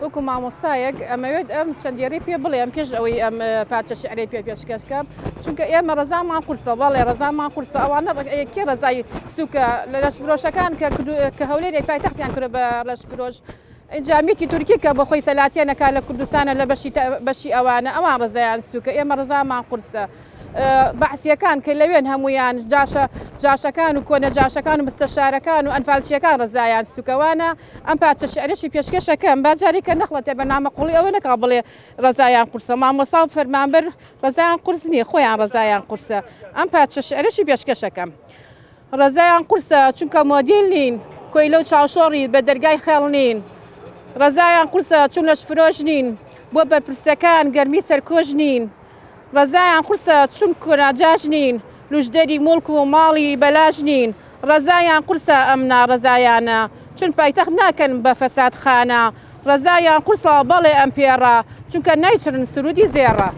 وەکو مامۆستایەک ئەمەوێت ئەم چەندێری پێ بڵێ ئەم پێش ئەوەی ئەم پاچە شعرەی پێ پێشکەشکەم چونکە ئێمە ڕەزامان قورسە بەڵێ ڕەزامان قورسە ئەوانە کێ ڕەزایی سووکە لە لەش فرۆشەکان کە هەولێری پایتەختیان کرد بە لەش فرۆش اینجا میتی تورکی کە بە خۆی سەلاتیانەکە لە کوردستانە لە بەشی ئەوانە ئەوان ڕزایان سووکە ئێمە ڕزامان قورسە بەعسیەکان کە لەوێن هەمویان جاشەکان و کۆنە جاشەکان و مستەشارەکان و ئەنفالچیەکان ڕزایان سووکەوانە ئەم پاچە شعرێکی پێشکەشەکەم باجاریکە نەخڵەتێ بەنامە قوڵی ئەوە نەکا بڵێ ڕزایان قورسە مامۆستا و فەرمانبەر ڕزایان قورس نییە خۆیان ڕزایان قورسە ئەم پاچە شعرێکی پێشکەشەکەم ڕزایان قورسە چونکە مۆدیل نین کۆی لەو چاوشۆڕی بە دەرگای خێڵ نین ڕزایان قورسە چون لەش فرۆژ نین بۆ بەرپرسەکان گەرمی سەرکۆژ نین ڕزایان قورسە چون کۆناجاژ نین لوژدەری مڵک و ماڵی بەلاژ نین ڕزایان قورسە ئەم ناڕزایانە چون پایتەخت ناکەن بە فەساد خانە ڕزایان قورسە بەڵێ ئەم پێڕە چونکە نایچرن سرودی زێڕە